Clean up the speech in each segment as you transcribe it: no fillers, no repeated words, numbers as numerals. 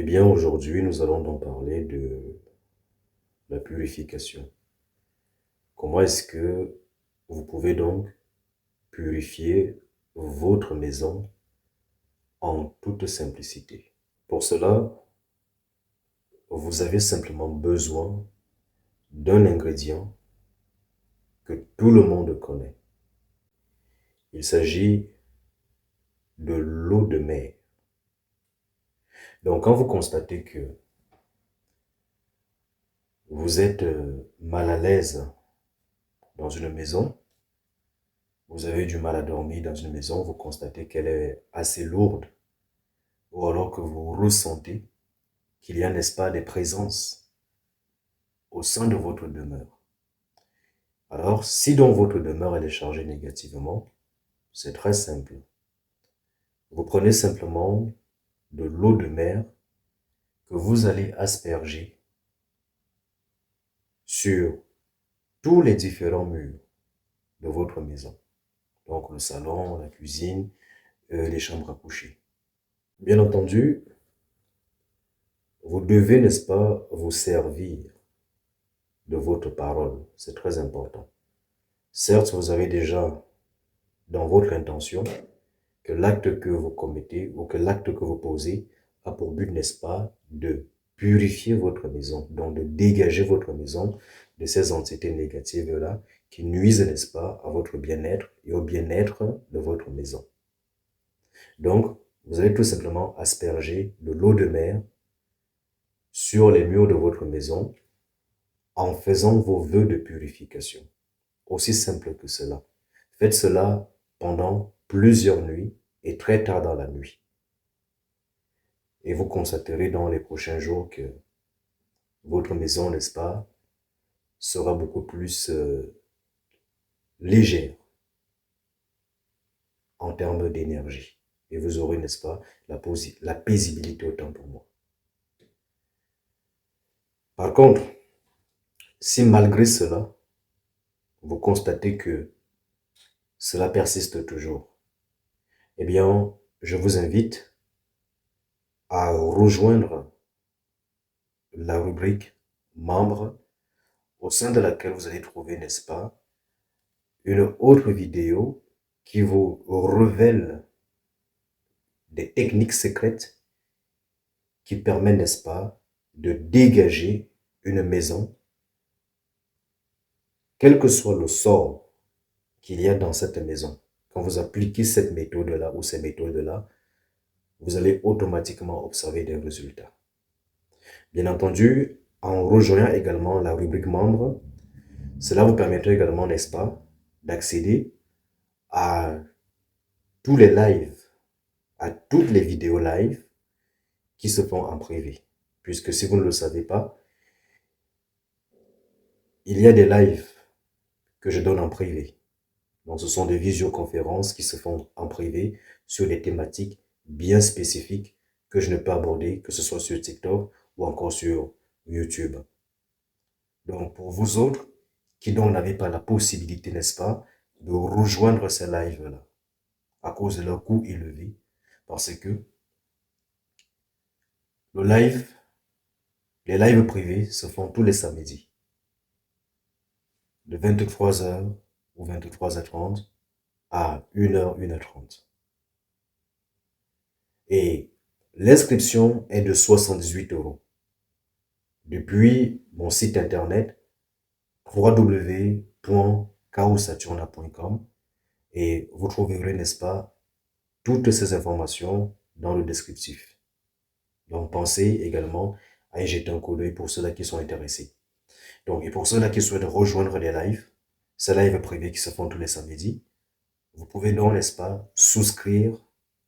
Eh bien, aujourd'hui, nous allons donc parler de la purification. Comment est-ce que vous pouvez donc purifier votre maison en toute simplicité? Pour cela, vous avez simplement besoin d'un ingrédient que tout le monde connaît. Il s'agit de l'eau de mer. Donc, quand vous constatez que vous êtes mal à l'aise dans une maison, vous avez du mal à dormir dans une maison, vous constatez qu'elle est assez lourde, ou alors que vous ressentez qu'il y a, n'est-ce pas, des présences au sein de votre demeure. Alors, si donc votre demeure elle est chargée négativement, c'est très simple. Vous prenez simplement de l'eau de mer que vous allez asperger sur tous les différents murs de votre maison. Donc le salon, la cuisine, les chambres à coucher. Bien entendu, vous devez, n'est-ce pas, vous servir de votre parole. C'est très important. Certes, vous avez déjà dans votre intention que l'acte que vous commettez ou que l'acte que vous posez a pour but, n'est-ce pas, de purifier votre maison, donc de dégager votre maison de ces entités négatives-là qui nuisent, n'est-ce pas, à votre bien-être et au bien-être de votre maison. Donc, vous allez tout simplement asperger de l'eau de mer sur les murs de votre maison en faisant vos vœux de purification. Aussi simple que cela. Faites cela pendant plusieurs nuits et très tard dans la nuit. Et vous constaterez dans les prochains jours que votre maison, n'est-ce pas, sera beaucoup plus légère en termes d'énergie. Et vous aurez, n'est-ce pas, la paisibilité autant pour moi. Par contre, si malgré cela, vous constatez que cela persiste toujours, eh bien, je vous invite à rejoindre la rubrique membres au sein de laquelle vous allez trouver, n'est-ce pas, une autre vidéo qui vous révèle des techniques secrètes qui permettent, n'est-ce pas, de dégager une maison, quel que soit le sort qu'il y a dans cette maison. Quand vous appliquez cette méthode-là ou ces méthodes-là, vous allez automatiquement observer des résultats. Bien entendu, en rejoignant également la rubrique membres, cela vous permettra également, n'est-ce pas, d'accéder à tous les lives, à toutes les vidéos live qui se font en privé. Puisque si vous ne le savez pas, il y a des lives que je donne en privé. Donc ce sont des visioconférences qui se font en privé sur des thématiques bien spécifiques que je ne peux aborder, que ce soit sur TikTok ou encore sur YouTube. Donc pour vous autres, qui donc n'avez pas la possibilité, n'est-ce pas, de rejoindre ces lives-là, à cause de leur coût élevé, parce que le live, les lives privés se font tous les samedis, de 23h ou 23h30 à 1h, 1h30. Et l'inscription est de 78 € depuis mon site internet www.kaosaturna.com et vous trouverez, n'est-ce pas, toutes ces informations dans le descriptif. Donc pensez également à y jeter un coup d'œil pour ceux-là qui sont intéressés. Donc, et pour ceux-là qui souhaitent rejoindre les lives, ces lives privés qui se font tous les samedis, vous pouvez donc, n'est-ce pas, souscrire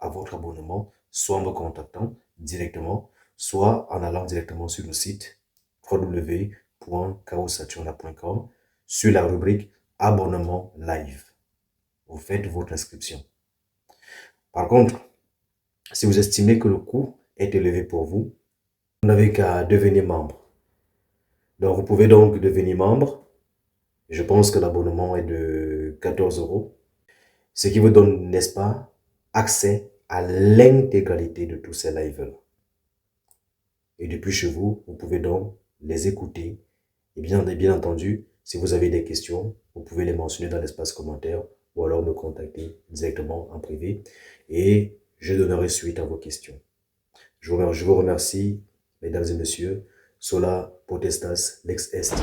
à votre abonnement, soit en me contactant directement, soit en allant directement sur le site www.kaosaturna.com sur la rubrique abonnement live. Vous faites votre inscription. Par contre, si vous estimez que le coût est élevé pour vous, vous n'avez qu'à devenir membre. Donc, vous pouvez donc devenir membre. Je pense que l'abonnement est de 14 €. Ce qui vous donne, n'est-ce pas, accès à l'intégralité de tous ces lives-là. Et depuis chez vous, vous pouvez donc les écouter. Et bien entendu, si vous avez des questions, vous pouvez les mentionner dans l'espace commentaire ou alors me contacter directement en privé et je donnerai suite à vos questions. Je vous remercie, mesdames et messieurs. Sola potestas lex est.